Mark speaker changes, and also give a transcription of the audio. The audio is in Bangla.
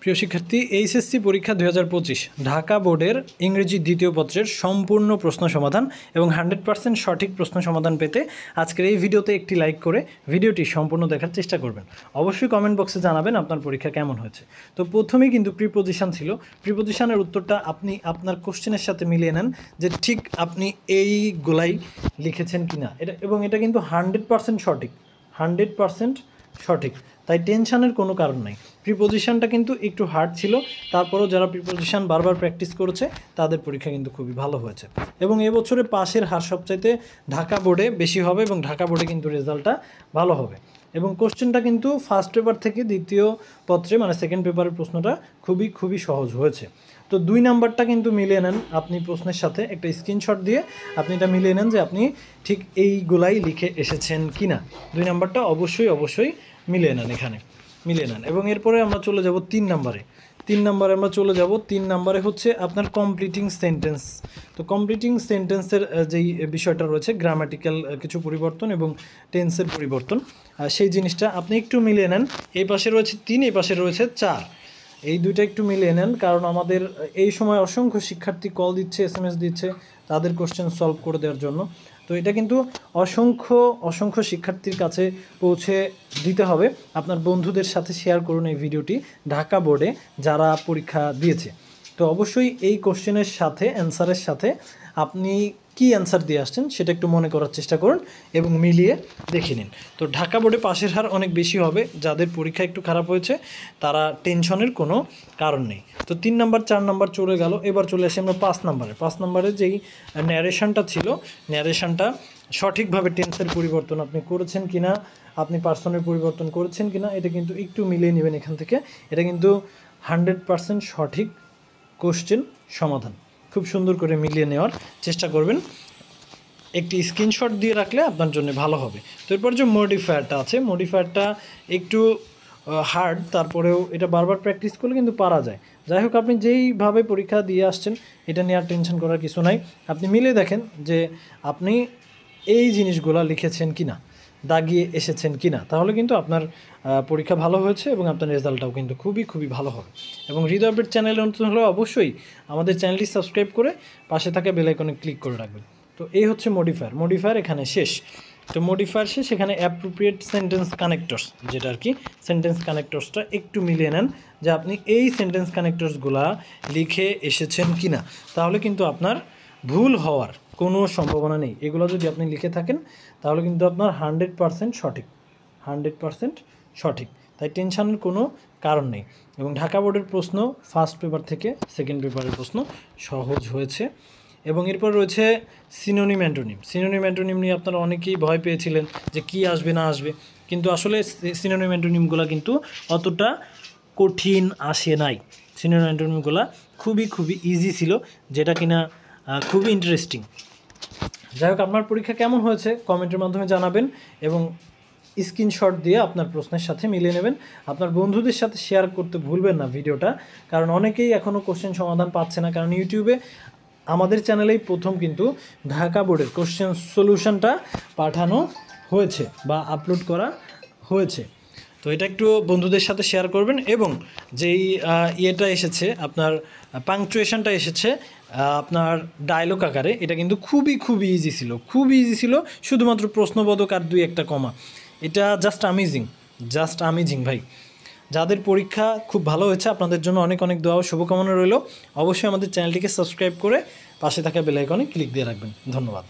Speaker 1: প্রিয় শিক্ষার্থী, এইচএসসি পরীক্ষা 2025 ঢাকা বোর্ডের ইংরেজি দ্বিতীয় পত্রের সম্পূর্ণ প্রশ্ন সমাধান এবং 100% সঠিক প্রশ্ন সমাধান পেতে আজকের এই ভিডিওতে একটি লাইক করে ভিডিওটি সম্পূর্ণ দেখার চেষ্টা করবেন। অবশ্যই কমেন্ট বক্সে জানাবেন আপনার পরীক্ষা কেমন হয়েছে। তো প্রথমেই কিন্তু প্রিপোজিশন ছিল। প্রিপোজিশনের উত্তরটা আপনি আপনার কোশ্চেনের সাথে মিলিয়ে নেন যে ঠিক আপনি এইগুলাই লিখেছেন কিনা, এটা কিন্তু 100% সঠিক, 100% সঠিক, তাই টেনশনের কোনো কারণ নাই। প্রিপোজিশনটা কিন্তু একটু হার্ড ছিল, তারপরেও যারা প্রিপোজিশন বারবার প্র্যাকটিস করেছে তাদের পরীক্ষা কিন্তু খুবই ভালো হয়েছে। এবং এবছরে পাশের হার সবচাইতে ঢাকা বোর্ডে বেশি হবে এবং ঢাকা বোর্ডে কিন্তু রেজাল্টটা ভালো হবে। এবং কোশ্চেনটা কিন্তু ফার্স্ট পেপার থেকে দ্বিতীয় পত্রে মানে সেকেন্ড পেপারের প্রশ্নটা খুবই সহজ হয়েছে। তো 2 নাম্বারটা কিন্তু মিলিয়ে নেন আপনি প্রশ্নের সাথে, একটা স্ক্রিনশট দিয়ে আপনি এটা মিলিয়ে নেন যে আপনি ঠিক এইগুলাই লিখে এসেছেন কি না। 2 নাম্বারটা অবশ্যই মিলিয়ে নেন, এখানে মিলিয়ে নেন। এবং এরপরে আমরা চলে যাব 3 নাম্বারে। 3 নাম্বারে হচ্ছে আপনার কমপ্লিটিং সেন্টেন্স। তো কমপ্লিটিং সেন্টেন্সের যেই বিষয়টা রয়েছে, গ্রামাটিক্যাল কিছু পরিবর্তন এবং টেন্সের পরিবর্তন, সেই জিনিসটা আপনি একটু মিলিয়ে নেন। এই পাশে রয়েছে 3, এই পাশে রয়েছে 4, এই দুইটা একটু মিলিয়ে নেন, কারণ আমাদের এই সময় অসংখ্য শিক্ষার্থী কল দিচ্ছে, SMS দিচ্ছে তাদের কোশ্চেন সলভ করে দেওয়ার জন্য। তো এটা কিন্তু অসংখ্য শিক্ষার্থীর কাছে পৌঁছে দিতে হবে। আপনার বন্ধুদের সাথে শেয়ার করুন এই ভিডিওটি, ঢাকা বোর্ডে যারা পরীক্ষা দিয়েছে। তো অবশ্যই এই কোশ্চেনের সাথে অ্যান্সারের সাথে আপনি কি অ্যান্সার দিয়ে আসছেন সেটা একটু মনে করার চেষ্টা করুন এবং মিলিয়ে দেখে নিন। তো ঢাকা বোর্ডে পাশের হার অনেক বেশি হবে, যাদের পরীক্ষা একটু খারাপ হয়েছে তারা টেনশনের কোনো কারণ নেই। তো 3 নাম্বার 4 নাম্বার চলে গেল, এবার চলে আসি আমরা 5 নাম্বারে। 5 নাম্বারে যেই ন্যারেশনটা ছিল, ন্যারেশনটা সঠিকভাবে টেন্সের পরিবর্তন আপনি করেছেন কিনা, আপনি পার্সনের পরিবর্তন করেছেন কিনা, এটা কিন্তু একটু মিলিয়ে নেবেন এখান থেকে। এটা কিন্তু 100% সঠিক কোশ্চেন সমাধান, খুব সুন্দর করে মিলিয়ে নেওয়ার চেষ্টা করবেন। একটি স্ক্রিনশট দিয়ে রাখলে আপনার জন্য ভালো হবে। তো এরপর যে মডিফায়ারটা আছে, মডিফায়ারটা একটু হার্ড, তারপরেও এটা বারবার প্র্যাকটিস করলে কিন্তু পারা যায়। যাই হোক, আপনি যেইভাবে পরীক্ষা দিয়ে আসছেন এটা নিয়ে আর টেনশন করার কিছু নাই। আপনি মিলে দেখেন যে আপনি এই জিনিসগুলো লিখেছেন কিনা, দাগিয়ে এসেছেন কিনা, তাহলে কিন্তু আপনার পরীক্ষা ভালো হয়েছে এবং আপনার রেজাল্টটাও কিন্তু খুবই ভালো হবে। এবং হৃদয় আপডেট চ্যানেলে নতুন হলে অবশ্যই আমাদের চ্যানেলটি সাবস্ক্রাইব করে পাশে থাকা বেল আইকনে ক্লিক করে রাখবেন। তো এই হচ্ছে মডিফায়ার এখানে শেষ। তো মডিফায়ার শেষ, এখানে অ্যাপ্রোপ্রিয়েট সেন্টেন্স কানেক্টরস, যেটা আর কি সেন্টেন্স কানেক্টরসটা একটু মিলিয়ে নেন যে আপনি এই সেন্টেন্স কানেক্টরসগুলা লিখে এসেছেন কিনা, তাহলে কিন্তু আপনার ভুল হওয়ার কোনো সম্ভাবনা নেই। এগুলো যদি আপনি লিখে থাকেন তাহলে কিন্তু আপনার 100% সঠিক, 100% সঠিক, তাই টেনশনের কোনো কারণ নেই। এবং ঢাকা বোর্ডের প্রশ্ন ফার্স্ট পেপার থেকে সেকেন্ড পেপারের প্রশ্ন সহজ হয়েছে। এবং এরপর রয়েছে সিনোনিম অ্যান্টোনিম নিয়ে আপনারা অনেকেই ভয় পেয়েছিলেন যে কি আসবে না আসবে, কিন্তু আসলে সিনোনিম অ্যান্টোনিমগুলো কিন্তু অতটা কঠিন আসে নাই। সিনোনিম অ্যান্টোনিমগুলো খুবই ইজি ছিল, যেটা কিনা খুবই ইন্টারেস্টিং। যাই হোক, আপনার পরীক্ষা কেমন হয়েছে কমেন্টের মাধ্যমে জানাবেন এবং স্ক্রিনশট দিয়ে আপনার প্রশ্নের সাথে মিলিয়ে নেবেন। আপনার বন্ধুদের সাথে শেয়ার করতে ভুলবেন না ভিডিওটা, কারণ অনেকেই এখনও কোশ্চেন সমাধান পাচ্ছে না, কারণ ইউটিউবে আমাদের চ্যানেলেই প্রথম কিন্তু ঢাকা বোর্ডের কোশ্চেন সলিউশনটা পাঠানো হয়েছে বা আপলোড করা হয়েছে। তো এটা একটু বন্ধুদের সাথে শেয়ার করবেন। এবং যেই ইয়েটা এসেছে আপনার পাংচুয়েশনটা এসেছে আপনার ডায়লগ আকারে, এটা কিন্তু খুবই ইজি ছিল, শুধুমাত্র প্রশ্নবোধক আর 2-1 কমা। এটা জাস্ট আমেজিং ভাই। যাদের পরীক্ষা খুব ভালো হয়েছে আপনাদের জন্য অনেক দোয়া ও শুভকামনা রইল। অবশ্যই আমাদের চ্যানেলটিকে সাবস্ক্রাইব করে পাশে থাকা বেল আইকনে ক্লিক দিয়ে রাখবেন। ধন্যবাদ।